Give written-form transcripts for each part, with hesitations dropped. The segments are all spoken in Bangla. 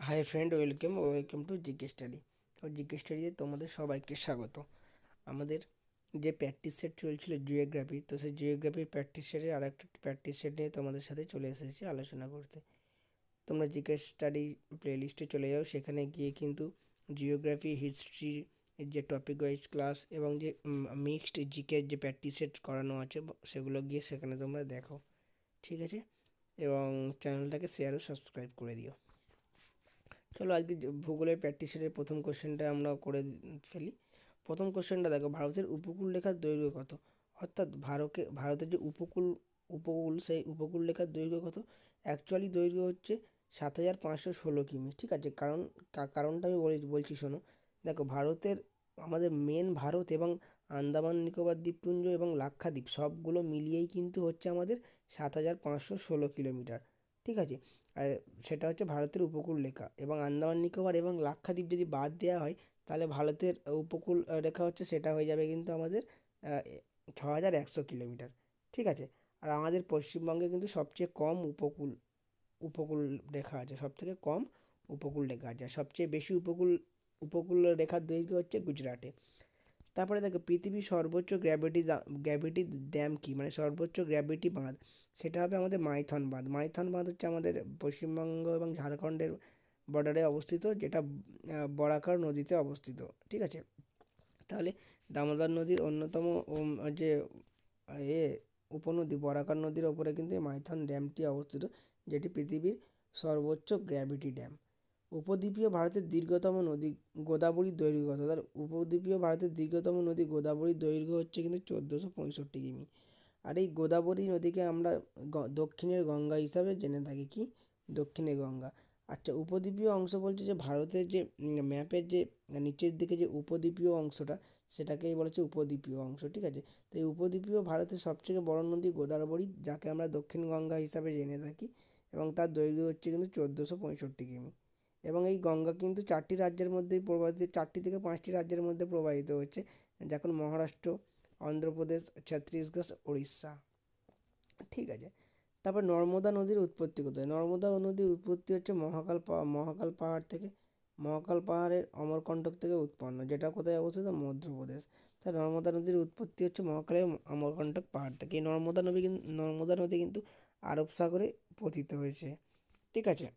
Hi friend, welcome to GK study. তো জিকে স্টাডিতে তোমাদের সবাইকে স্বাগত। আমাদের যে প্র্যাকটিস সেট চলছিল জিওগ্রাফি, তো সেই জিওগ্রাফির প্র্যাকটিস সেটের আর একটা প্র্যাকটিস সেট নিয়ে তোমাদের সাথে চলে এসেছি আলোচনা করতে। তোমরা জিকে স্টাডি প্লেলিস্টে চলে যাও, সেখানে গিয়ে কিন্তু জিওগ্রাফি, হিস্ট্রি যে টপিক ওয়াইজ ক্লাস এবং যে মিক্সড জিকে যে প্র্যাকটিস সেট করানো আছে সেগুলো গিয়ে সেখানে তোমরা দেখো, ঠিক আছে? এবং চ্যানেলটাকে শেয়ার ও সাবস্ক্রাইব করে দিও। চলো আজকে ভূগোলের প্র্যাকটিস সেটের প্রথম কোশ্চেনটা আমরা করে ফেলি। প্রথম কোশ্চেনটা দেখো, ভারতের উপকূল রেখার দৈর্ঘ্য কত? অর্থাৎ ভারতের যে উপকূল সেই উপকূল রেখার দৈর্ঘ্য কত? অ্যাকচুয়ালি দৈর্ঘ্য হচ্ছে 7,516 কিমি। ঠিক আছে, কারণটা আমি বলছি, শোনো। দেখো, আমাদের মেন ভারত এবং আন্দামান নিকোবর দ্বীপপুঞ্জ এবং লাক্ষাদ্বীপ সবগুলো মিলিয়েই কিন্তু হচ্ছে আমাদের 7,516 কিলোমিটার। ঠিক আছে, আর সেটা হচ্ছে ভারতের উপকূল রেখা। এবং আন্দামান নিকোবর এবং লাক্ষাদ্বীপ যদি বাদ দেওয়া হয়, তাহলে ভারতের উপকূল রেখা হচ্ছে, সেটা হয়ে যাবে কিন্তু আমাদের 6,100 কিলোমিটার। ঠিক আছে, আর আমাদের পশ্চিমবঙ্গে কিন্তু সবচেয়ে কম উপকূল রেখা আছে, সবথেকে কম উপকূল রেখা আছে। আর সবচেয়ে বেশি উপকূল রেখার দৈর্ঘ্য হচ্ছে গুজরাটে। তারপরে দেখো, পৃথিবীর সর্বোচ্চ গ্র্যাভিটি ড্যাম কি, মানে সর্বোচ্চ গ্র্যাভিটি বাঁধ, সেটা হবে আমাদের মাইথন বাঁধ। মাইথন বাঁধ হচ্ছে আমাদের পশ্চিমবঙ্গ এবং ঝাড়খণ্ডের বর্ডারে অবস্থিত, যেটা বরাকর নদীতে অবস্থিত। ঠিক আছে, তাহলে দামোদর নদীর অন্যতম যে এ উপনদী বরাকর নদীর ওপরে কিন্তু এই মাইথন ড্যামটি অবস্থিত, যেটি পৃথিবীর সর্বোচ্চ গ্র্যাভিটি ড্যাম। উপদ্বীপীয় ভারতের দীর্ঘতম নদী গোদাবরীর দৈর্ঘ্য কত? তার উপদ্বীপীয় ভারতের দীর্ঘতম নদী গোদাবরীর দৈর্ঘ্য হচ্ছে কিন্তু 1465 কিমি। আর এই গোদাবরী নদীকে আমরা দক্ষিণের গঙ্গা হিসাবে জেনে থাকি। কি? দক্ষিণের গঙ্গা। আচ্ছা, উপদ্বীপীয় অংশ বলছে যে ভারতের যে ম্যাপের যে নিচের দিকে যে উপদ্বীপীয় অংশটা, সেটাকেই বলা হচ্ছে উপদ্বীপীয় অংশ। ঠিক আছে, তো এই উপদ্বীপীয় ভারতের সবথেকে বড় নদী গোদাবরী, যাকে আমরা দক্ষিণ গঙ্গা হিসাবে জেনে থাকি, এবং তার দৈর্ঘ্য হচ্ছে কিন্তু 1465 কিমি। এবং এই গঙ্গা কিন্তু চারটি থেকে পাঁচটি রাজ্যের মধ্যে প্রবাহিত হচ্ছে, যখন মহারাষ্ট্র, অন্ধ্রপ্রদেশ, ছত্তিশগড়, উড়িষ্যা। ঠিক আছে, তারপর নর্মদা নদীর উৎপত্তি কোথায়? নর্মদা নদীর উৎপত্তি হচ্ছে মহাকাল পাহাড় থেকে। মহাকাল পাহাড়ের অমরকণ্টক থেকে উৎপন্ন, যেটা কোথায় অবস্থিত? মধ্যপ্রদেশ। তাই নর্মদা নদীর উৎপত্তি হচ্ছে মহাকালের অমরকণ্টক পাহাড় থেকে। এই নর্মদা নদী কিন্তু আরব সাগরে পতিত হয়েছে। ঠিক আছে,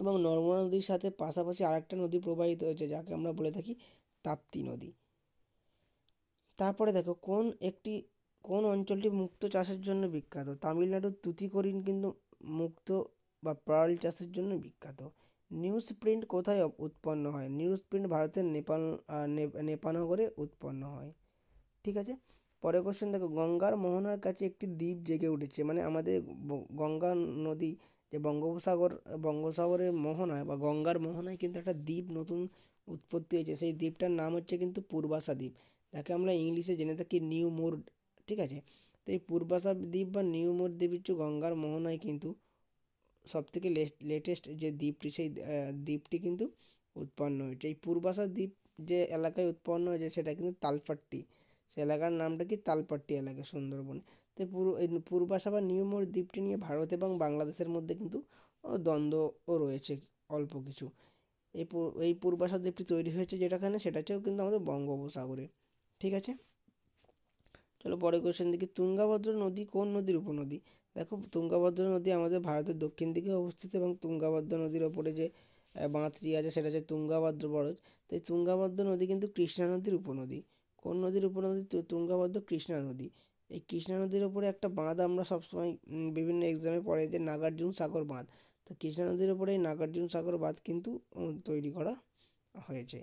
এবং নর্মদা নদীর সাথে পাশাপাশি আরেকটা নদী প্রবাহিত হয়েছে, যাকে আমরা বলে থাকি তাপ্তি নদী। তারপরে দেখো, কোন অঞ্চলটি মুক্ত চাষের জন্য বিখ্যাত? তামিলনাড়ুর তুতিকোরিন কিন্তু মুক্ত বা পার্ল চাষের জন্য বিখ্যাত। নিউজ প্রিন্ট কোথায় উৎপন্ন হয়? নিউজ প্রিন্ট ভারতের নেপানগরে উৎপন্ন হয়। ঠিক আছে, পরের কোশ্চেন দেখো, গঙ্গার মোহনার কাছে একটি দ্বীপ জেগে উঠেছে। মানে আমাদের গঙ্গা নদী যে বঙ্গোপসাগরের মোহনায় বা গঙ্গার মোহনায় কিন্তু একটা দ্বীপ নতুন উৎপত্তি হয়েছে। সেই দ্বীপটার নাম হচ্ছে কিন্তু পূর্বাশা দ্বীপ, যাকে আমরা ইংলিশে জেনে থাকি নিউ মোর। ঠিক আছে, তো এই পূর্বাশা দ্বীপ বা নিউ মোর দ্বীপ হচ্ছে গঙ্গার মোহনায় কিন্তু সবথেকে লেটেস্ট যে দ্বীপটি, সেই দ্বীপটি কিন্তু উৎপন্ন হয়েছে। এই পূর্বাশা দ্বীপ যে এলাকায় উৎপন্ন হয়েছে, সেটা কিন্তু তালপাট্টি। সে এলাকার নামটা কি? তালপাট্টি এলাকা, সুন্দরবন। তো এই পূর্বাশা বা নিউ মোর দ্বীপটি নিয়ে ভারত এবং বাংলাদেশের মধ্যে কিন্তু দ্বন্দ্বও রয়েছে অল্প কিছু। এই পূর্বাশা দ্বীপটি তৈরি হয়েছে যেটাখানে, সেটা হচ্ছে কিন্তু আমাদের বঙ্গোপসাগরে। ঠিক আছে, চলো পরের কোশ্চেন দেখি, তুঙ্গাভদ্রা নদী কোন নদীর উপনদী? দেখো, তুঙ্গাভদ্রা নদী আমাদের ভারতের দক্ষিণ দিকে অবস্থিত, এবং তুঙ্গাভদ্রা নদীর ওপরে যে বাঁধটি আছে, সেটা হচ্ছে তুঙ্গাভদ্রা বরজ। তো এই তুঙ্গাভদ্রা নদী কিন্তু কৃষ্ণা নদীর উপনদী। কোন নদীর উপনদী? তুঙ্গাভদ্রা কৃষ্ণা নদী। এই কৃষ্ণা নদীর ওপরে একটা বাঁধ আমরা সবসময় বিভিন্ন এক্সামে পড়ে, যে নাগার্জুন সাগর বাঁধ। তো কৃষ্ণা নদীর ওপরে এই নাগার্জুন সাগর বাঁধ কিন্তু তৈরি করা হয়েছে।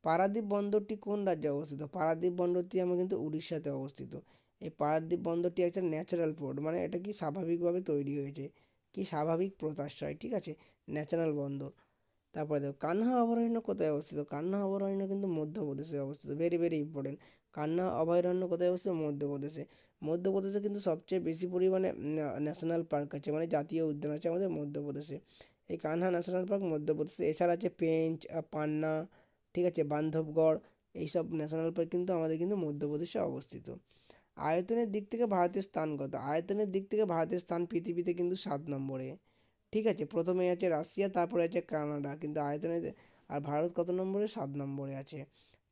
পারাদ্বীপ বন্দরটি কোন রাজ্যে অবস্থিত? পারাদ্বীপ বন্দরটি আমার কিন্তু উড়িষ্যাতে অবস্থিত। এই পারাদ্বীপ বন্দরটি একটা ন্যাচারাল পোর্ট, মানে এটা কি স্বাভাবিকভাবে তৈরি হয়েছে, কি স্বাভাবিক প্রত্যাশয়। ঠিক আছে, ন্যাচারাল বন্দর। তারপরে দেখো, কান্হা অভয়ারণ্য কোথায় অবস্থিত? কান্হা অভয়ারণ্য কিন্তু মধ্যপ্রদেশে অবস্থিত। Very very important. কান্হা অভয়ারণ্য কোথায় অবস্থিত? মধ্যপ্রদেশে। মধ্যপ্রদেশে কিন্তু সবচেয়ে বেশি পরিমাণে ন্যাশনাল পার্ক আছে, মানে জাতীয় উদ্যান আছে আমাদের মধ্যপ্রদেশে। এই কানহা ন্যাশনাল পার্ক মধ্যপ্রদেশে। এছাড়া আছে পেঞ্চ, পান্না, ঠিক আছে, বান্ধবগড়। এইসব ন্যাশনাল পার্ক কিন্তু আমাদের কিন্তু মধ্যপ্রদেশে অবস্থিত। আয়তনের দিক থেকে ভারতের স্থান কত? আয়তনের দিক থেকে ভারতের স্থান পৃথিবীতে কিন্তু 7 নম্বরে। ঠিক আছে, প্রথমে আছে রাশিয়া, তারপরে আছে কানাডা, কিন্তু আয়তনে আর ভারত কত নম্বরে? 7 নম্বরে আছে।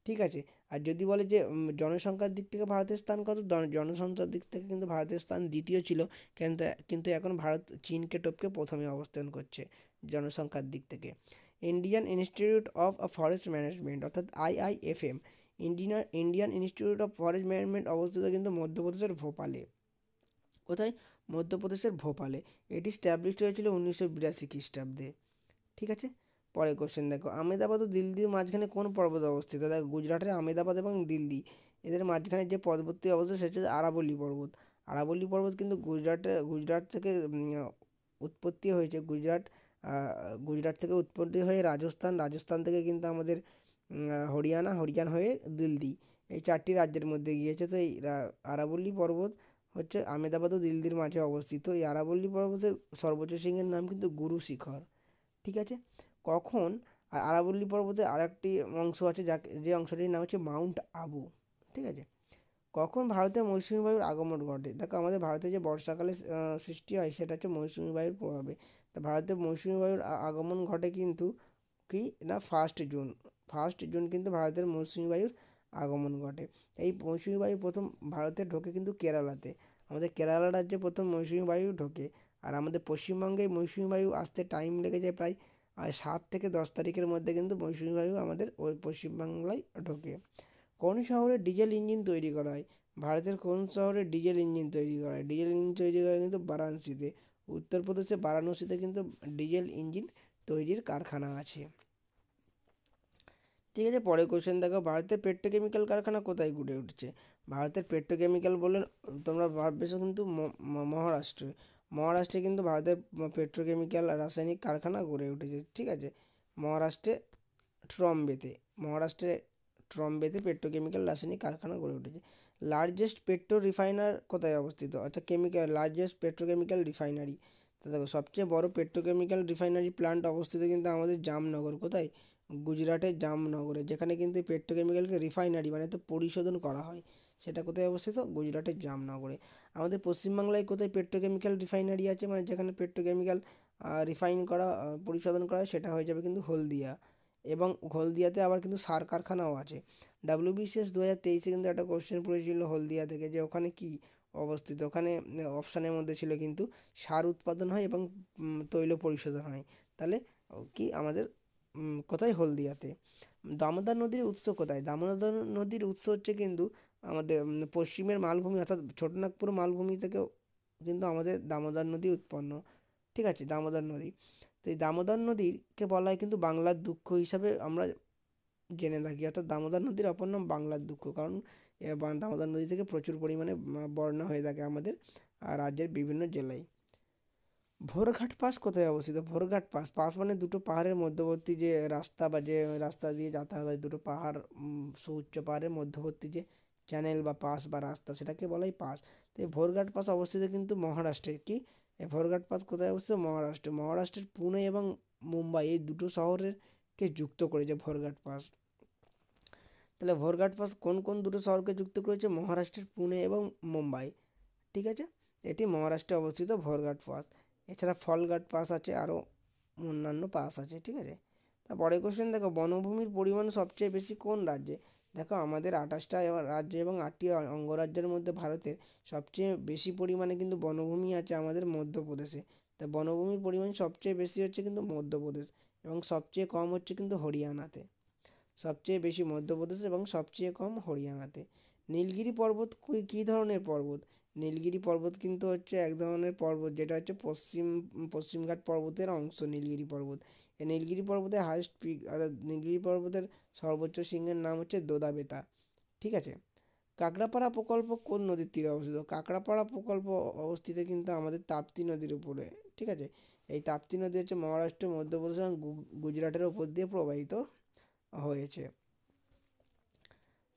ঠিক আছে, আর যদি বলে যে জনসংখ্যার দিক থেকে ভারতের স্থান কত, জনসংখ্যার দিক থেকে কিন্তু ভারতের স্থান দ্বিতীয় ছিল, কিন্তু এখন ভারত চীনকে টপকে প্রথমে অবস্থান করছে জনসংখ্যার দিক থেকে। Indian institute of forest management অর্থাৎ IIFM, Indian institute of forest management অবস্থিত কিন্তু মধ্যপ্রদেশের ভোপালে। কোথায়? মধ্যপ্রদেশের ভোপালে। এটি স্ট্যাবলিশড হয়েছিল 1982 খ্রিস্টাব্দে। ঠিক আছে, পরের কোশ্চেন দেখো, আমেদাবাদ ও দিল্লির মাঝখানে কোন পর্বত অবস্থিত? দেখো, গুজরাটের আমেদাবাদ এবং দিল্লি, এদের মাঝখানে যে পর্বতটি অবস্থিত সেটা হচ্ছে আরাবল্লী পর্বত। আরাবল্লী পর্বত কিন্তু গুজরাট থেকে উৎপত্তি হয়েছে। গুজরাট থেকে উৎপত্তি হয়ে রাজস্থান থেকে কিন্তু আমাদের হরিয়ানা হয়ে দিল্লি, এই 4টি রাজ্যের মধ্যে গিয়েছে। তো এই আরাবল্লী পর্বত হচ্ছে আমেদাবাদ ও দিল্লির মাঝে অবস্থিত। এই আরাবল্লী পর্বতের সর্বোচ্চ শৃঙ্গের নাম কিন্তু গুরু শিখর। ঠিক আছে, কখন? আর আরাবল্লী পর্বতে আরেকটি অংশ আছে যে অংশটির নাম হচ্ছে মাউন্ট আবু। ঠিক আছে, কখন ভারতে মৌসুমী বায়ুর আগমন ঘটে? দেখো, আমাদের ভারতে যে বর্ষাকালে সৃষ্টি হয় সেটা হচ্ছে মৌসুমী বায়ুর প্রভাবে। তা ভারতে মৌসুমী বায়ুর আগমন ঘটে কিন্তু কি না 1 জুন। 1 জুন কিন্তু ভারতের মৌসুমী বায়ুর আগমন ঘটে। এই মৌসুমী বায়ু প্রথম ভারতে ঢোকে কিন্তু কেরালাতে। আমাদের কেরালা রাজ্যে প্রথম মৌসুমী বায়ু ঢোকে। আর আমাদের পশ্চিমবঙ্গে মৌসুমী বায়ু আসতে টাইম লেগে যায় প্রায় 7 থেকে 10 তারিখের মধ্যে কিন্তু মৌসুমী বায়ু আমাদের ওই পশ্চিমবাংলায় ঢোকে। কোন শহরে ডিজেল ইঞ্জিন তৈরি করা হয়? ভারতের কোন শহরে ডিজেল ইঞ্জিন তৈরি করা হয়? ডিজেল ইঞ্জিন তৈরি করা হয় কিন্তু বারাণসীতে। উত্তরপ্রদেশে বারাণসীতে কিন্তু ডিজেল ইঞ্জিন তৈরির কারখানা আছে। ঠিক আছে, পরের কোশ্চেন দেখো, ভারতের পেট্রোকেমিক্যাল কারখানা কোথায় গড়ে উঠেছে? ভারতের পেট্রোকেমিক্যাল বলে তোমরা ভাববেছো কিন্তু মহারাষ্ট্রে। মহারাষ্ট্রে কিন্তু ভারতের পেট্রোকেমিক্যাল রাসায়নিক কারখানা গড়ে উঠেছে। ঠিক আছে, মহারাষ্ট্রে ট্রম্বেতে মহারাষ্ট্রে ট্রম্বেতে পেট্রোকেমিক্যাল রাসায়নিক কারখানা গড়ে উঠেছে। লার্জেস্ট পেট্রো রিফাইনার কোথায় অবস্থিত? অর্থাৎ লার্জেস্ট পেট্রোকেমিক্যাল রিফাইনারি। তো দেখো, সবচেয়ে বড় পেট্রোকেমিক্যাল রিফাইনারি প্ল্যান্ট অবস্থিত কিন্তু আমাদের জামনগর। কোথায়? গুজরাটের জামনগরে, যেখানে কিন্তু পেট্রোকেমিক্যালকে রিফাইনারি মানে তো পরিশোধন করা হয়। সেটা কোথায় অবস্থিত? গুজরাটের জামনগরে। আমাদের পশ্চিমবাংলায় কোথায় পেট্রোকেমিক্যাল রিফাইনারি আছে, মানে যেখানে পেট্রোকেমিক্যাল রিফাইন করা পরিশোধন করা হয়, সেটা হয়ে যাবে কিন্তু হলদিয়া। এবং হলদিয়াতে আবার কিন্তু সার কারখানাও আছে। WBCS 2023-এ কিন্তু একটা কোশ্চেন পড়েছিল হলদিয়া থেকে, যে ওখানে কি অবস্থিত। ওখানে অপশানের মধ্যে ছিল কিন্তু সার উৎপাদন হয় এবং তৈল পরিশোধন হয়। তাহলে কি আমাদের কোথায়? হলদিয়াতে। দামোদর নদীর উৎস কোথায়? দামোদর নদীর উৎস হচ্ছে কিন্তু আমাদের পশ্চিমের মালভূমি অর্থাৎ ছোটনাগপুর মালভূমি থেকেও কিন্তু আমাদের দামোদর নদী উৎপন্ন। ঠিক আছে, দামোদর নদী। তো এই দামোদর নদীকে বলা হয় কিন্তু বাংলার দুঃখ হিসাবে আমরা জেনে থাকি। অর্থাৎ দামোদর নদীর অপর নাম বাংলার দুঃখ, কারণ দামোদর নদী থেকে প্রচুর পরিমাণে বন্যা হয়ে থাকে আমাদের রাজ্যের বিভিন্ন জেলায়। ভোরঘাট পাস কোথায় অবস্থিত? ভোরঘাট পাস মানে দুটো পাহাড়ের মধ্যবর্তী যে রাস্তা, বা যে রাস্তা দিয়ে যাতায়াত হয়, দুটো পাহাড়, সুউচ্চ পাহাড়ের মধ্যবর্তী যে চ্যানেল বা পাস বা রাস্তা, সেটাকে বলা হয় পাস। তো এই ভোরঘাট পাস অবস্থিত কিন্তু মহারাষ্ট্রে। কি এই ভোরঘাট পাস কোথায় অবস্থিত? মহারাষ্ট্রের পুনে এবং মুম্বাই, এই দুটো শহরকে যুক্ত করেছে ভোরঘাট পাস। তাহলে ভোরঘাট পাস কোন কোন দুটো শহরকে যুক্ত করেছে? মহারাষ্ট্রের পুনে এবং মুম্বাই। ঠিক আছে, এটি মহারাষ্ট্রে অবস্থিত ভোরঘাট পাস। এছাড়া ফলঘাট পাস আছে, আরও অন্যান্য পাস আছে। ঠিক আছে, তারপরে কোশ্চেন দেখো, বনভূমির পরিমাণ সবচেয়ে বেশি কোন রাজ্যে? দেখো, আমাদের 28টা রাজ্য এবং 8টি অঙ্গরাজ্যের মধ্যে ভারতের সবচেয়ে বেশি পরিমাণে কিন্তু বনভূমি আছে আমাদের মধ্যপ্রদেশে। তা বনভূমির পরিমাণ সবচেয়ে বেশি হচ্ছে কিন্তু মধ্যপ্রদেশ, এবং সবচেয়ে কম হচ্ছে কিন্তু হরিয়ানাতে। সবচেয়ে বেশি মধ্যপ্রদেশ এবং সবচেয়ে কম হরিয়ানাতে। নীলগিরি পর্বত কী ধরনের পর্বত? নীলগিরি পর্বত কিন্তু হচ্ছে এক ধরনের পর্বত, যেটা হচ্ছে পশ্চিমঘাট পর্বতের অংশ নীলগিরি পর্বত। এই নীলগিরি পর্বতের হাইস্ট পিক অর্থাৎ নীলগিরি পর্বতের সর্বোচ্চ শৃঙ্গের নাম হচ্ছে দোদাবেতা। ঠিক আছে, কাঁকড়াপাড়া প্রকল্প কোন নদীর তীরে অবস্থিত? কাঁকড়াপাড়া প্রকল্প অবস্থিত কিন্তু আমাদের তাপ্তি নদীর উপরে। ঠিক আছে, এই তাপ্তি নদী হচ্ছে মহারাষ্ট্র, মধ্যপ্রদেশ এবং গুজরাটের ওপর দিয়ে প্রবাহিত হয়েছে।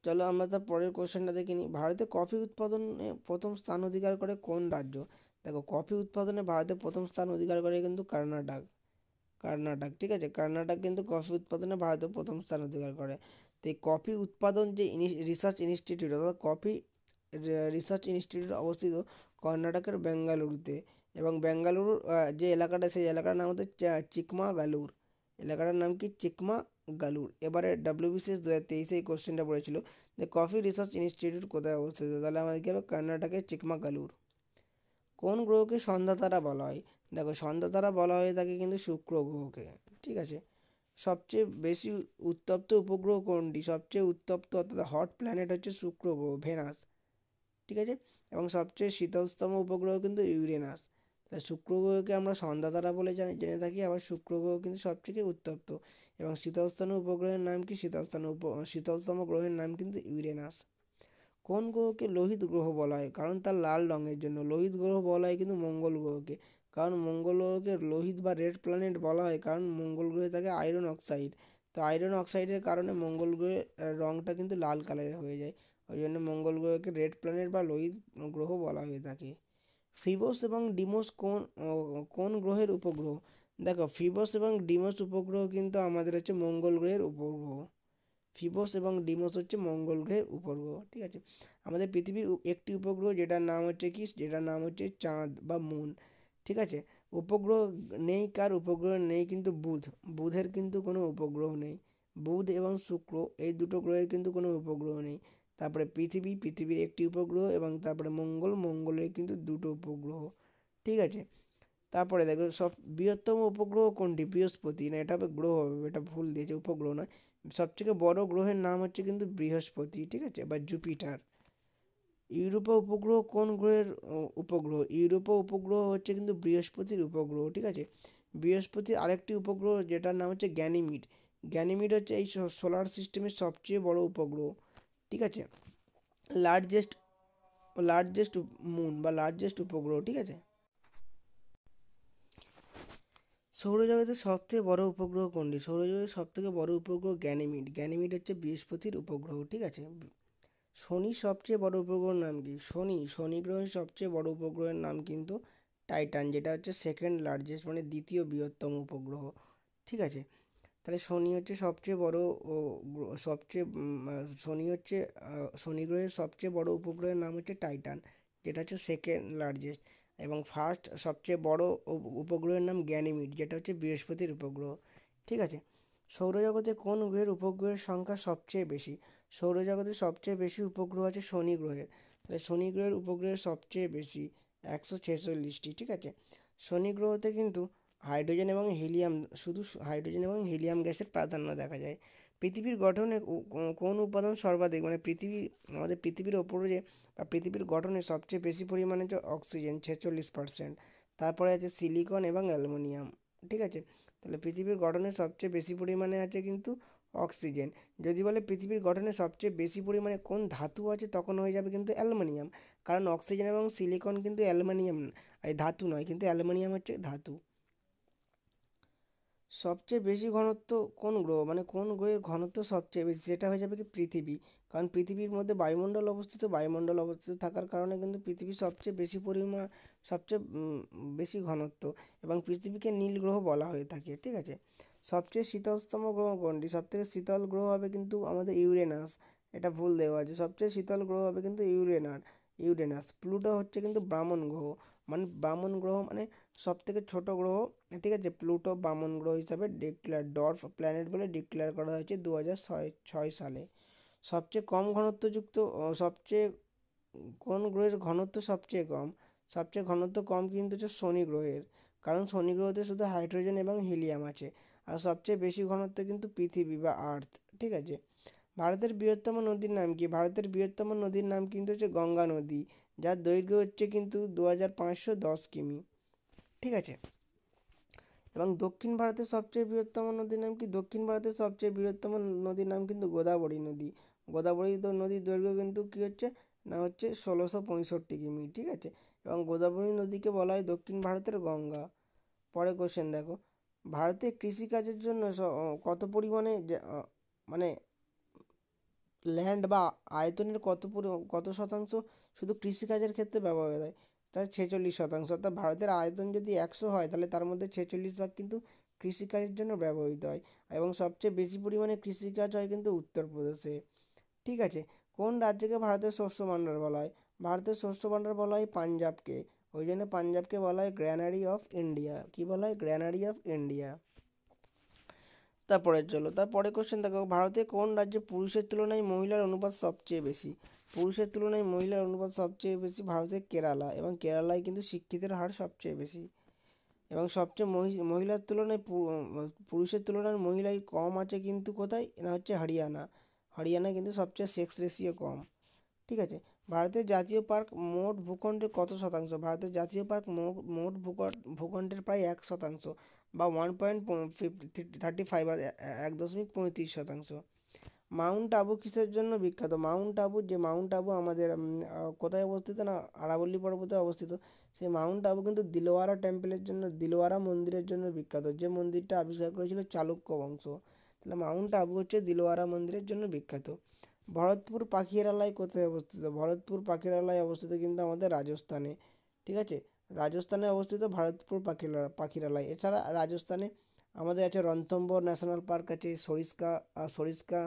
চলো আমরা তার পরের কোশ্চেনটা দেখে নিই। ভারতে কফি উৎপাদনে প্রথম স্থান অধিকার করে কোন রাজ্য? দেখো, কফি উৎপাদনে ভারতে প্রথম স্থান অধিকার করে কিন্তু কর্ণাটক। ঠিক আছে, কর্ণাটক কিন্তু কফি উৎপাদনে ভারতে প্রথম স্থান অধিকার করে। তো এই কফি উৎপাদন যে রিসার্চ ইনস্টিটিউট, অর্থাৎ কফি রিসার্চ ইনস্টিটিউট অবস্থিত কর্ণাটকের বেঙ্গালুরুতে। এবং বেঙ্গালুরুর যে এলাকাটা, সেই এলাকার নাম হচ্ছে চিকমাগালুর। এলাকাটার নাম কি? চিকমাগালুর। এবারে WBCS 2023 এই কোশ্চেনটা পড়েছিল যে কফি রিসার্চ ইনস্টিটিউট কোথায় অবস্থিত? তাহলে আমাদের কি হবে? কর্ণাটকের চিকমাগালুর। কোন গ্রহকে সন্ধ্যা তারা বলা হয়? দেখো, সন্ধ্যা তারা বলা হয়ে থাকে কিন্তু শুক্র গ্রহকে। ঠিক আছে। সবচেয়ে বেশি উত্তপ্ত উপগ্রহ কোনটি? সবচেয়ে উত্তপ্ত অর্থাৎ হট প্ল্যানেট হচ্ছে শুক্র গ্রহ, ভেনাস। ঠিক আছে। এবং সবচেয়ে শীতলতম উপগ্রহ কিন্তু ইউরেনাস। তাই শুক্র গ্রহকে আমরা সন্ধ্যা তারা বলে জেনে থাকি। আবার শুক্র গ্রহ কিন্তু সবথেকে উত্তপ্ত। এবং শীতলতম উপগ্রহের নাম কি? শীতলতম গ্রহের নাম কিন্তু ইউরেনাস। কোন গ্রহকে লোহিত গ্রহ বলা হয়? কারণ তার লাল রঙের জন্য। লোহিত গ্রহ বলা হয় কিন্তু মঙ্গল গ্রহকে। কারণ মঙ্গল গ্রহকে লোহিত বা রেড প্ল্যানেট বলা হয় কারণ মঙ্গল গ্রহে থাকে আয়রন অক্সাইড। তো আয়রন অক্সাইডের কারণে মঙ্গল গ্রহের রঙটা কিন্তু লাল কালারের হয়ে যায়। ওই জন্য মঙ্গল গ্রহকে রেড প্ল্যানেট বা লোহিত গ্রহ বলা হয়ে থাকে। ফিবস এবং ডিমোস কোন গ্রহের উপগ্রহ? দেখো, ফিবস এবং ডিমোস উপগ্রহ কিন্তু আমাদের হচ্ছে মঙ্গল গ্রহের উপগ্রহ। ফিবস এবং ডিমোস হচ্ছে মঙ্গল গ্রহের উপগ্রহ। ঠিক আছে। আমাদের পৃথিবীর একটি উপগ্রহ যেটার নাম হচ্ছে কি? যেটার নাম হচ্ছে চাঁদ বা মুন। ঠিক আছে। উপগ্রহ নেই কার? উপগ্রহ নেই কিন্তু বুধ। বুধের কিন্তু কোনো উপগ্রহ নেই। বুধ এবং শুক্র এই দুটো গ্রহের কিন্তু কোনো উপগ্রহ নেই। তারপরে পৃথিবীর একটি উপগ্রহ, এবং তারপরে মঙ্গলের কিন্তু দুটো উপগ্রহ। ঠিক আছে। তারপরে দেখো, সব বৃহত্তম উপগ্রহ কোনটি? বৃহস্পতি। না, এটা হবে গ্রহ হবে, এটা ভুল দিয়েছে, উপগ্রহ নয়। সবথেকে বড় গ্রহের নাম হচ্ছে কিন্তু বৃহস্পতি। ঠিক আছে, বা জুপিটার। ইউরোপা উপগ্রহ কোন গ্রহের উপগ্রহ? ইউরোপা উপগ্রহ হচ্ছে কিন্তু বৃহস্পতির উপগ্রহ। ঠিক আছে। বৃহস্পতির আরেকটি উপগ্রহ যেটার নাম হচ্ছে গ্যানিমিড। গ্যানিমিড হচ্ছে এই সোলার সিস্টেমের সবচেয়ে বড় উপগ্রহ। ঠিক আছে। লার্জেস্ট লার্জেস্ট মুন বা লার্জেস্ট উপগ্রহ। ঠিক আছে। সৌরজগতের সবথেকে বড় উপগ্রহ কোনটি? সৌরজগতের সবথেকে বড় উপগ্রহ গ্যানিমিড। গ্যানিমিড হচ্ছে বৃহস্পতির উপগ্রহ। ঠিক আছে। শনির সবচেয়ে বড় উপগ্রহের নাম কি? শনি গ্রহের সবচেয়ে বড় উপগ্রহের নাম কিন্তু টাইটান, যেটা হচ্ছে সেকেন্ড লার্জেস্ট, মানে দ্বিতীয় বৃহত্তম উপগ্রহ। ঠিক আছে। তাহলে শনি হচ্ছে সবচেয়ে বড় ও সবচেয়ে শনি গ্রহের সবচেয়ে বড় উপগ্রহের নাম হচ্ছে টাইটান, যেটা হচ্ছে সেকেন্ড লার্জেস্ট। এবং ফার্স্ট সবচেয়ে বড় উপগ্রহের নাম গ্যানিমিড, যেটা হচ্ছে বৃহস্পতির উপগ্রহ। ঠিক আছে। সৌরজগতে কোন গ্রহের উপগ্রহের সংখ্যা সবচেয়ে বেশি? সৌরজগতে সবচেয়ে বেশি উপগ্রহ আছে শনি গ্রহের। তাহলে শনি গ্রহের উপগ্রহের সবচেয়ে বেশি 146টি। ঠিক আছে। শনি গ্রহতে কিন্তু হাইড্রোজেন এবং হিলিয়াম শুধু হাইড্রোজেন এবং হিলিয়াম গ্যাসের প্রাধান্য দেখা যায়। পৃথিবীর গঠনে কোন উপাদান সর্বাধিক? মানে আমাদের পৃথিবীর ওপরে যে বা পৃথিবীর গঠনে সবচেয়ে বেশি পরিমাণে হচ্ছে অক্সিজেন, 46%। তারপরে আছে সিলিকন এবং অ্যালুমিনিয়াম। ঠিক আছে। তাহলে পৃথিবীর গঠনে সবচেয়ে বেশি পরিমাণে আছে কিন্তু অক্সিজেন। যদি বলে পৃথিবীর গঠনে সবচেয়ে বেশি পরিমাণে কোন ধাতু আছে, তখন হয়ে যাবে কিন্তু অ্যালুমিনিয়াম। কারণ অক্সিজেন এবং সিলিকন কিন্তু অ্যালুমিনিয়াম, এই ধাতু নয়, কিন্তু অ্যালুমিনিয়াম হচ্ছে ধাতু। সবচেয়ে বেশি ঘনত্ব কোন গ্রহ? মানে কোন গ্রহের ঘনত্ব সবচেয়ে বেশি? সেটা হয়ে যাবে কি পৃথিবী। কারণ পৃথিবীর মধ্যে বায়ুমণ্ডল অবস্থিত থাকার কারণে কিন্তু পৃথিবী সবচেয়ে বেশি পরিমাণ, সবচেয়ে বেশি ঘনত্ব। এবং পৃথিবীকে নীল গ্রহ বলা হয়ে থাকে। ঠিক আছে। সবচেয়ে শীতলতম গ্রহ কোনটি? সবথেকে শীতল গ্রহ হবে কিন্তু আমাদের ইউরেনাস। এটা ভুল দেওয়া আছে। সবচেয়ে শীতল গ্রহ হবে কিন্তু ইউরেনাস। প্লুটো হচ্ছে কিন্তু বামন গ্রহ। মানে বামন গ্রহ মানে সবথেকে ছোট গ্রহ। ঠিক আছে। প্লুটো বামন গ্রহ হিসাবে ডর্ফ প্ল্যানেট বলে ডিক্লেয়ার করা হয়েছে 2006 সালে। সবচেয়ে কম ঘনত্বযুক্ত সবচেয়ে কোন গ্রহের ঘনত্ব সবচেয়ে কম? সবচেয়ে ঘনত্ব কম কিন্তু হচ্ছে শনি গ্রহের। কারণ শনি গ্রহতে শুধু হাইড্রোজেন এবং হিলিয়াম আছে। আর সবচেয়ে বেশি ঘনত্ব কিন্তু পৃথিবী বা আর্থ। ঠিক আছে। ভারতের বৃহত্তম নদীর নাম কি? ভারতের বৃহত্তম নদীর নাম কিন্তু হচ্ছে গঙ্গা নদী, যার দৈর্ঘ্য হচ্ছে কিন্তু 2510 কিমি। ঠিক আছে। এবং দক্ষিণ ভারতের সবচেয়ে বৃহত্তম নদীর নাম কি? দক্ষিণ ভারতের সবচেয়ে বৃহত্তম নদীর নাম কিন্তু গোদাবরী নদী। গোদাবরী নদীর দৈর্ঘ্য কিন্তু কী হচ্ছে না, হচ্ছে 1665 কিমি। ঠিক আছে। এবং গোদাবরী নদীকে বলা হয় দক্ষিণ ভারতের গঙ্গা। পরে কোশ্চেন দেখো, ভারতে কৃষিকাজের জন্য কত পরিমাণে মানে ল্যান্ড বা আয়তনের কত শতাংশ শুধু কৃষিকাজের ক্ষেত্রে ব্যবহার হয়? তার 46%। অর্থাৎ ভারতের আয়তন যদি 100 হয়, তাহলে তার মধ্যে 46 ভাগ কিন্তু কৃষিকাজের জন্য ব্যবহৃত হয়। এবং সবচেয়ে বেশি পরিমাণে কৃষিকাজ হয় কিন্তু উত্তরপ্রদেশে। ঠিক আছে। কোন রাজ্যকে ভারতের শস্য ভাণ্ডার বলা হয়? ভারতের শস্য ভাণ্ডার বলা হয় পাঞ্জাবকে, ওই জন্য পাঞ্জাবকে বলা হয় গ্র্যানারি অফ ইন্ডিয়া। কী বলা হয়? গ্র্যানারি অফ ইন্ডিয়া। তারপরে কোশ্চেন দেখো, ভারতে কোন রাজ্যে পুরুষের তুলনায় মহিলার অনুপাত সবচেয়ে বেশি? পুরুষের তুলনায় মহিলার অনুপাত সবচেয়ে বেশি ভারতের কেরালা, এবং কেরালায় কিন্তু শিক্ষিতের হার সবচেয়ে বেশি। এবং সবচেয়ে মহিলার তুলনায় পুরুষের তুলনায় মহিলাই কম আছে কিন্তু কোথায় না, হচ্ছে হরিয়ানা। হরিয়ানা কিন্তু সবচেয়ে সেক্স রেশিও কম। ঠিক আছে। ভারতের জাতীয় পার্ক মোট ভূখণ্ডের কত শতাংশ? ভারতের জাতীয় পার্ক মোট ভূখণ্ডের প্রায় 1% বা 1.35 আর 1.35%। মাউন্ট আবু কিসের জন্য বিখ্যাত? মাউন্ট আবু আমাদের কোথায় অবস্থিত না, আরাবল্লী পর্বতে অবস্থিত। সেই মাউন্ট আবু কিন্তু দিলওয়ারা টেম্পলের জন্য, দিলওয়ারা মন্দিরের জন্য বিখ্যাত, যে মন্দিরটা আবিষ্কার করেছিল চালুক্য বংশ। তাহলে মাউন্ট আবু হচ্ছে দিলওয়ারা মন্দিরের জন্য বিখ্যাত। ভরতপুর পাখিরালয় কোথায় অবস্থিত? ভরতপুর পাখিরালয় অবস্থিত কিন্তু আমাদের রাজস্থানে। ঠিক আছে, রাজস্থানে অবস্থিত ভরতপুর পাখিরালয়। এছাড়া রাজস্থানে আমাদের আছে রণথম্বোর ন্যাশনাল পার্ক আছে, সরিস্কা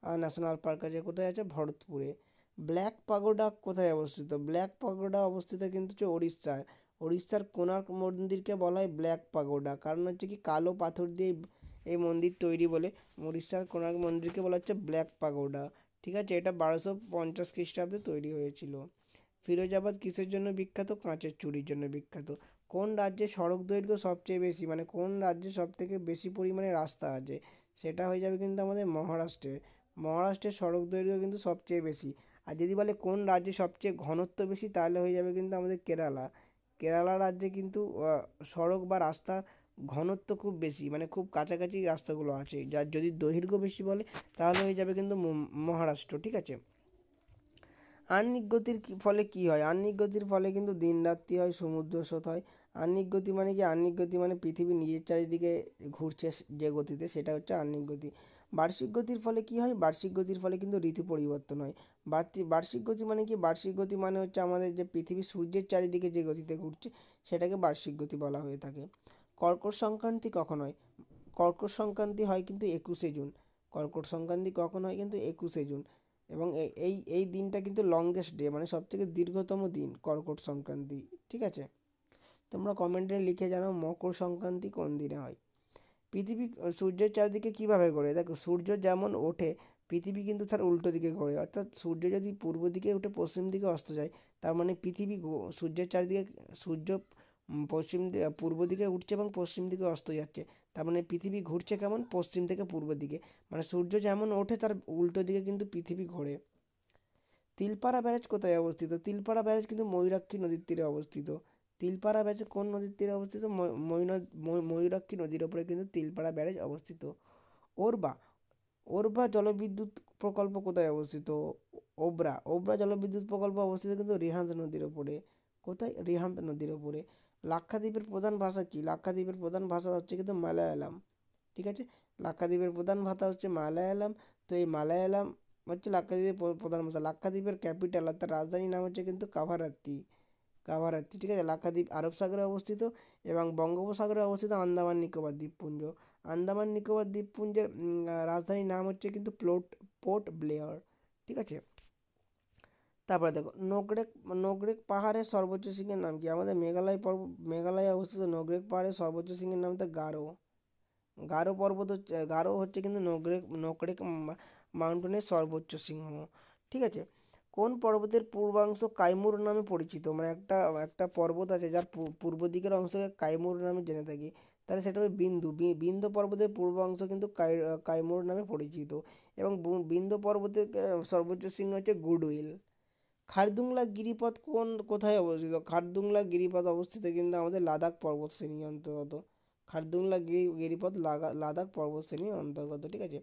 ন্যাশনাল পার্ক আছে। কোথায় আছে? ভরতপুরে। ব্ল্যাক পাগোডা কোথায় অবস্থিত? ব্ল্যাক পাগোডা অবস্থিত কিন্তু হচ্ছে ওড়িশায়। ওড়িশার কোণার্ক মন্দিরকে বলা হয় ব্ল্যাক পাগোডা, কারণ হচ্ছে কি কালো পাথর দিয়ে এই মন্দির তৈরি বলে উড়িষ্যার কোণার্ক মন্দিরকে বলা হচ্ছে ব্ল্যাক পাগোডা। ঠিক আছে, এটা 1250 খ্রিস্টাব্দে তৈরি হয়েছিল। ফিরোজাবাদ কিসের জন্য বিখ্যাত? কাঁচের চুড়ির জন্য বিখ্যাত। কোন রাজ্যে সড়ক দৈর্ঘ্য সবচেয়ে বেশি, মানে কোন রাজ্যে সব থেকে বেশি পরিমাণে রাস্তা আছে? সেটা হয়ে যাবে কিন্তু আমাদের মহারাষ্ট্রে। মহারাষ্ট্রের সড়ক দৈর্ঘ্য কিন্তু সবচেয়ে বেশি। আর যদি বলে কোন রাজ্যে সবচেয়ে ঘনত্ব বেশি, তাহলে হয়ে যাবে কিন্তু আমাদের কেরালা। কেরালা রাজ্যে কিন্তু সড়ক বা রাস্তার ঘনত্ব খুব বেশি, মানে খুব কাছাকাছি রাস্তাগুলো আছে। যার যদি দৈর্ঘ্য বেশি বলে তাহলে হয়ে যাবে কিন্তু মহারাষ্ট্র। ঠিক আছে। আহ্নিক গতির ফলে কি হয়? আহ্নিক গতির ফলে কিন্তু দিন রাত্রি হয়, সমুদ্র স্রোত হয়। আহ্নিক গতি মানে কি? আহ্নিক গতি মানে পৃথিবী নিজের চারিদিকে ঘুরছে যে গতিতে, সেটা হচ্ছে আহ্নিক গতি। বার্ষিক গতির ফলে কি হয়? বার্ষিক গতির ফলে কিন্তু ঋতু পরিবর্তন হয়। বার্ষিক গতি মানে কি? বার্ষিক গতি মানে হচ্ছে আমাদের যে পৃথিবী সূর্যের চারিদিকে যে গতিতে ঘুরছে, সেটাকে বার্ষিক গতি বলা হয়ে থাকে। কর্কট সংক্রান্তি কখন হয়? কর্কট সংক্রান্তি হয় কিন্তু 21শে জুন। কর্কট সংক্রান্তি কখন হয়? কিন্তু 21শে জুন। এবং এই দিনটা কিন্তু লংগেস্ট ডে, মানে সবথেকে দীর্ঘতম দিন কর্কট সংক্রান্তি। ঠিক আছে, তোমরা কমেন্টে লিখে জানাও মকর সংক্রান্তি কোন দিনে হয়। পৃথিবী সূর্যের চারদিকে কীভাবে ঘোরে? দেখো, সূর্য যেমন ওঠে পৃথিবী কিন্তু তার উল্টো দিকে ঘোরে। অর্থাৎ সূর্য যদি পূর্ব দিকে উঠে পশ্চিম দিকে অস্ত যায়, তার মানে পৃথিবী সূর্যের চারদিকে, সূর্য পূর্ব দিকে উঠছে এবং পশ্চিম দিকে অস্ত যাচ্ছে। তার মানে পৃথিবী ঘুরছে কেমন? পশ্চিম থেকে পূর্ব দিকে। মানে সূর্য যেমন ওঠে তার উল্টো দিকে কিন্তু পৃথিবী ঘোরে। তিলপাড়া ব্যারেজ কোথায় অবস্থিত? তিলপাড়া ব্যারেজ কিন্তু ময়ূরাক্ষী নদীর তীরে অবস্থিত। তিলপাড়া ব্যারেজ কোন নদীর তীরে অবস্থিত? ময়ূরাক্ষী নদীর ওপরে কিন্তু তিলপাড়া ব্যারেজ অবস্থিত। ওরবা ওরবা জলবিদ্যুৎ প্রকল্প কোথায় অবস্থিত? ওবরা জলবিদ্যুৎ প্রকল্প অবস্থিত কিন্তু রিহান্দ নদীর ওপরে। কোথায়? রিহান্দ নদীর ওপরে। লাক্ষাদ্বীপের প্রধান ভাষা কি? লাক্ষাদ্বীপের প্রধান ভাষা হচ্ছে কিন্তু মালায়ালাম। ঠিক আছে, লাক্ষাদ্বীপের প্রধান ভাষা হচ্ছে মালায়ালাম। তো এই মালায়ালাম হচ্ছে লাক্ষাদ্বীপের প্রধান ভাষা। লাক্ষাদ্বীপের ক্যাপিটাল অর্থাৎ রাজধানীর নাম হচ্ছে কিন্তু কাভারাত্তি। ঠিক আছে, লাক্ষাদ্বীপ আরব সাগরে অবস্থিত এবং বঙ্গোপসাগরে অবস্থিত আন্দামান নিকোবর দ্বীপপুঞ্জ। আন্দামান নিকোবর দ্বীপপুঞ্জের রাজধানীর নাম হচ্ছে কিন্তু পোর্ট ব্লেয়ার। ঠিক আছে, তারপরে দেখো, নোগ্রেক পাহাড়ের সর্বোচ্চ শৃঙ্গের নাম কি? আমাদের মেঘালয়ে অবস্থিত নোগ্রেক পাহাড়ের সর্বোচ্চ শৃঙ্গের নাম হচ্ছে গারো হচ্ছে কিন্তু নোকরেক মাউন্টেনের সর্বোচ্চ শৃঙ্গ। ঠিক আছে, কোন পর্বতের পূর্বাংশ কাইমুর নামে পরিচিত? মানে একটা পর্বত আছে যার পূর্ব দিকের অংশকে কাইমুর নামে জেনে থাকি, তাহলে সেটা হবে বিন্ধ্য পর্বতের পূর্বাংশ কিন্তু কাইমুর নামে পরিচিত। এবং বিন্ধ্য পর্বতের সর্বোচ্চ শৃঙ্গ হচ্ছে গুডউইল। খারদুংলা গিরিপথ কোথায় অবস্থিত? খারদুংলা গিরিপথ অবস্থিত কিন্তু আমাদের লাদাখ পর্বতশ্রেণীর অন্তর্গত। খারদুংলা গিরিপথ লাদাখ পর্বতশ্রেণীর অন্তর্গত। ঠিক আছে,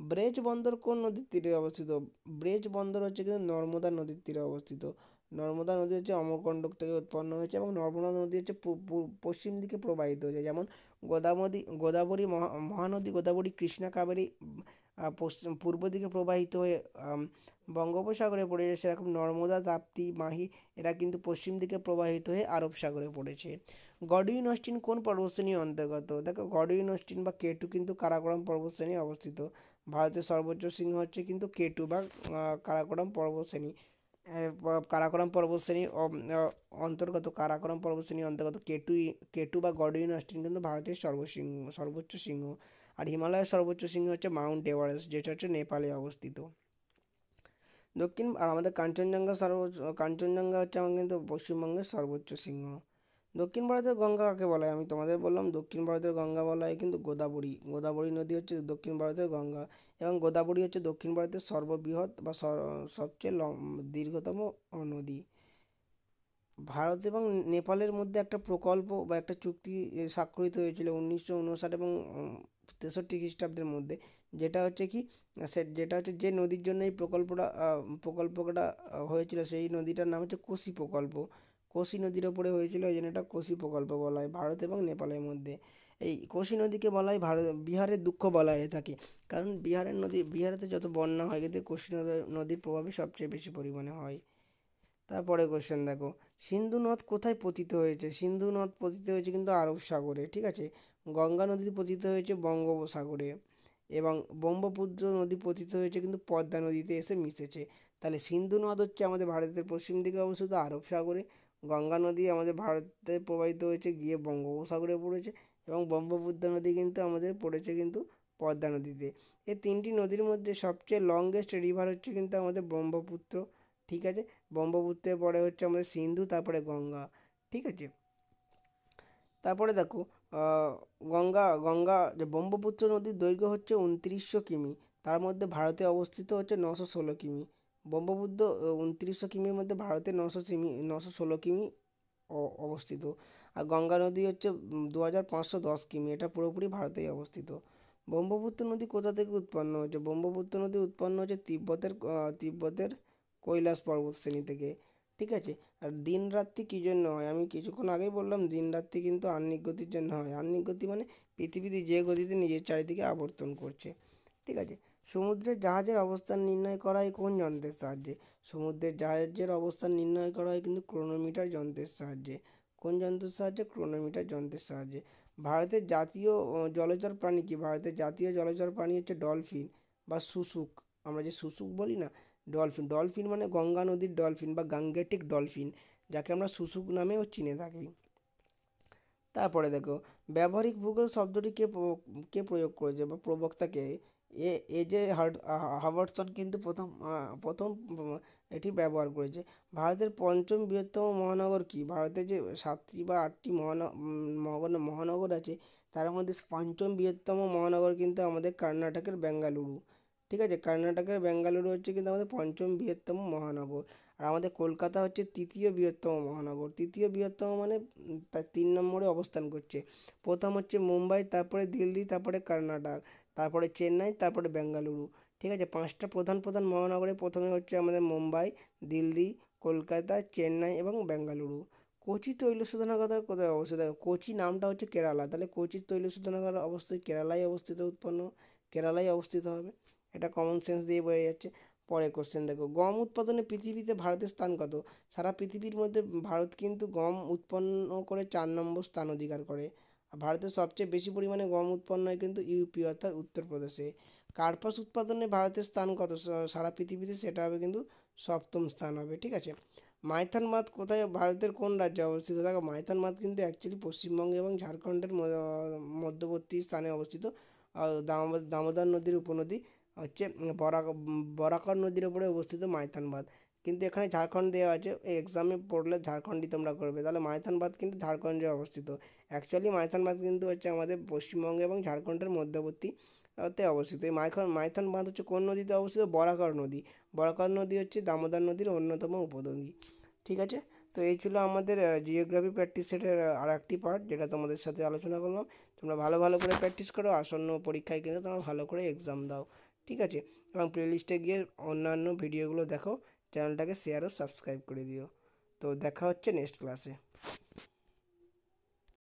ব্রেজ বন্দর কোন নদীর তীরে অবস্থিত? ব্রেজ বন্দর হচ্ছে কিন্তু নর্মদা নদীর তীরে অবস্থিত। নর্মদা নদী হচ্ছে অমরকণ্টক থেকে উৎপন্ন হয়েছে এবং নর্মদা নদী হচ্ছে পশ্চিম দিকে প্রবাহিত হয়েছে। যেমন গোদাবরী মহানদী, গোদাবরী, কৃষ্ণা, কাবেরী পূর্ব দিকে প্রবাহিত হয়ে বঙ্গোপসাগরে পড়েছে, সেরকম নর্মদা, তাপ্তি, মাহি এরা কিন্তু পশ্চিম দিকে প্রবাহিত হয়ে আরব সাগরে পড়েছে। গডউইন অস্টিন কোন পর্বতশ্রেণীর অন্তর্গত? দেখো, গডউইন অস্টিন বা কেটু কিন্তু কারাকোরাম পর্বতশ্রেণী অবস্থিত। ভারতের সর্বোচ্চ শৃঙ্গ হচ্ছে কিন্তু কেটু বা কারাকোরাম পর্বতশ্রেণী। কারাকোরাম পর্বতশ্রেণী অন্তর্গত কারাকোরাম পর্বতশ্রেণীর অন্তর্গত কেটু বা গডউইন অস্টিন কিন্তু ভারতের সর্বোচ্চ শৃঙ্গ। আর হিমালয়ের সর্বোচ্চ শৃঙ্গ হচ্ছে মাউন্ট এভারেস্ট, যেটা হচ্ছে নেপালে অবস্থিত। আর আমাদের কাঞ্চনজঙ্ঘা হচ্ছে আমার কিন্তু পশ্চিমবঙ্গের সর্বোচ্চ শৃঙ্গ। দক্ষিণ ভারতের গঙ্গা কাকে বলা হয়? আমি তোমাদের বললাম দক্ষিণ ভারতের গঙ্গা বলা হয় কিন্তু গোদাবরী। গোদাবরী নদী হচ্ছে দক্ষিণ ভারতের গঙ্গা, এবং গোদাবরী হচ্ছে দক্ষিণ ভারতের সর্ববৃহৎ বা সবচেয়ে দীর্ঘতম নদী। ভারত এবং নেপালের মধ্যে একটা প্রকল্প বা একটা চুক্তি স্বাক্ষরিত হয়েছিল 1959 এবং 63 খ্রিস্টাব্দের মধ্যে। যেটা হচ্ছে কি, যেটা হচ্ছে যে নদীর জন্য এই প্রকল্পটা হয়েছিল, সেই নদীটার নাম হচ্ছে কোসি প্রকল্প। কোসি নদীর ওপরে হয়েছিল, ওই জন্য এটা কোসি প্রকল্প বলা হয় ভারত এবং নেপালের মধ্যে। এই কোসি নদীকে বলা হয় বিহারের দুঃখ বলা হয়ে থাকে, কারণ বিহারেতে যত বন্যা হয় কিন্তু কোসি নদীর প্রভাবে সবচেয়ে বেশি পরিমাণে হয়। তারপরে কোশ্চেন দেখো, সিন্ধু নদ কোথায় পতিত হয়েছে? সিন্ধু নদ পতিত হয়েছে কিন্তু আরব সাগরে, ঠিক আছে। গঙ্গা নদী পতিত হয়েছে বঙ্গোপসাগরে, এবং ব্রহ্মপুত্র নদী পতিত হয়েছে কিন্তু পদ্মা নদীতে এসে মিশেছে। তাহলে সিন্ধু নদ হচ্ছে আমাদের ভারতের পশ্চিম দিকে অবস্থিত আরব সাগরে, গঙ্গা নদী আমাদের ভারতে প্রবাহিত হয়েছে গিয়ে বঙ্গোপসাগরে পড়েছে, এবং ব্রহ্মপুত্র নদী কিন্তু আমাদের পড়েছে কিন্তু পদ্মা নদীতে। এই তিনটি নদীর মধ্যে সবচেয়ে লংগেস্ট রিভার হচ্ছে কিন্তু আমাদের ব্রহ্মপুত্র, ঠিক আছে। ব্রহ্মপুত্রের পরে হচ্ছে আমাদের সিন্ধু, তারপরে গঙ্গা, ঠিক আছে। তারপরে দেখো, যে ব্রহ্মপুত্র নদীর দৈর্ঘ্য হচ্ছে 2900 কিমি, তার মধ্যে ভারতে অবস্থিত হচ্ছে 916 কিমি। ব্রহ্মপুত্র 2900 কিমির মধ্যে ভারতে 916 কিমি অবস্থিত। আর গঙ্গা নদী হচ্ছে 2510 কিমি, এটা পুরোপুরি ভারতেই অবস্থিত। ব্রহ্মপুত্র নদী কোথা থেকে উৎপন্ন হয়েছে? ব্রহ্মপুত্র নদী উৎপন্ন হয়েছে তিব্বতের কৈলাস পর্বতশ্রেণী থেকে, ঠিক আছে। আর দিন রাত্রি কী জন্য হয়? আমি কিছুক্ষণ আগেই বললাম দিন রাত্রি কিন্তু আহ্নিক গতির জন্য হয়। আহ্নিক গতি মানে পৃথিবীতে যে গতিতে নিজের চারিদিকে আবর্তন করছে, ঠিক আছে। সমুদ্রের জাহাজের অবস্থান নির্ণয় করা হয় কোন যন্ত্রের সাহায্যে? সমুদ্রের জাহাজের অবস্থান নির্ণয় করা হয় কিন্তু ক্রোনোমিটার যন্ত্রের সাহায্যে। কোন যন্ত্রের সাহায্যে? ক্রোনোমিটার যন্ত্রের সাহায্যে। ভারতের জাতীয় জলচর প্রাণী কি? ভারতের জাতীয় জলচর প্রাণী হচ্ছে ডলফিন বা শুশুক। আমরা যে শুশুক বলি না, ডলফিন মানে গঙ্গা নদীর ডলফিন বা গাঙ্গেটিক ডলফিন, যাকে আমরা শুশুক নামেও চিনে থাকি। তারপরে দেখো, ব্যবহারিক ভূগোল শব্দটি কে প্রয়োগ করেছে বা প্রবক্তা কে? এ যে হার্ভার্ডসন কিন্তু প্রথম এটি ব্যবহার করেছে। ভারতের পঞ্চম বৃহত্তম মহানগর কি? ভারতে যে 7টি বা 8টি মহানগর আছে, তার মধ্যে পঞ্চম বৃহত্তম মহানগর কিন্তু আমাদের কর্ণাটকের বেঙ্গালুরু, ঠিক আছে। কর্ণাটকের বেঙ্গালুরু হচ্ছে কিন্তু আমাদের পঞ্চম বৃহত্তম মহানগর। আর আমাদের কলকাতা হচ্ছে তৃতীয় বৃহত্তম মহানগর। তৃতীয় বৃহত্তম মানে তার 3 নম্বরে অবস্থান করছে। প্রথম হচ্ছে মুম্বাই, তারপরে দিল্লি, তারপরে কর্ণাটক, তারপরে চেন্নাই, তারপরে বেঙ্গালুরু, ঠিক আছে। 5টা প্রধান মহানগরে প্রথমে হচ্ছে আমাদের মুম্বাই, দিল্লি, কলকাতা, চেন্নাই এবং বেঙ্গালুরু। কোচি তৈল শোধনাগার কোথায় অবস্থিত? কোচি নামটা হচ্ছে কেরালা, তাহলে কোচির তৈল শোধনাগার অবশ্যই কেরালায় অবস্থিত হবে। এটা কমন সেন্স দিয়ে বোঝা যাচ্ছে। পরে কোশ্চেন দেখো, গম উৎপাদনে পৃথিবীতে ভারতের স্থান কত? সারা পৃথিবীর মধ্যে ভারত কিন্তু গম উৎপন্ন করে 4 নম্বর স্থান অধিকার করে। ভারতের সবচেয়ে বেশি পরিমাণে গম উৎপন্ন হয় কিন্তু ইউপি অর্থাৎ উত্তরপ্রদেশে। কার্পাস উৎপাদনে ভারতের স্থান কত সারা পৃথিবীতে? সেটা হবে কিন্তু 7ম স্থান হবে, ঠিক আছে। মাইথন বাঁধ কোথায়, ভারতের কোন রাজ্যে অবস্থিত? দেখো, মাইথন বাঁধ কিন্তু অ্যাকচুয়ালি পশ্চিমবঙ্গ এবং ঝাড়খণ্ডের মধ্যবর্তী স্থানে অবস্থিত। আর দামোদর নদীর উপনদী হচ্ছে বরাকর নদীর ওপরে অবস্থিত মাইথন বাঁধ। কিন্তু এখানে ঝাড়খণ্ড দেওয়া আছে, এই এক্সামে পড়লে ঝাড়খণ্ডই তোমরা করবে, তাহলে মাইথন বাঁধ কিন্তু ঝাড়খণ্ডে অবস্থিত। অ্যাকচুয়ালি মাইথন বাঁধ কিন্তু হচ্ছে আমাদের পশ্চিমবঙ্গ এবং ঝাড়খণ্ডের মধ্যবর্তী তে অবস্থিত। এই মাইথন বাঁধ হচ্ছে কোন নদীতে অবস্থিত? বরাকর নদী। বরাকর নদী হচ্ছে দামোদর নদীর অন্যতম উপনদী, ঠিক আছে। তো এই ছিল আমাদের জিওগ্রাফি প্র্যাকটিস সেটের আর একটি পার্ট, যেটা তোমাদের সাথে আলোচনা করলাম। তোমরা ভালো করে প্র্যাকটিস করো, আসন্ন পরীক্ষায় কিন্তু তোমরা ভালো করে এক্সাম দাও, ঠিক আছে। এবং প্লেলিস্টে গিয়ে অন্যান্য ভিডিওগুলো দেখো, চ্যানেলটাকে শেয়ার ও সাবস্ক্রাইব করে দিও। তো দেখা হচ্ছে নেক্সট ক্লাসে।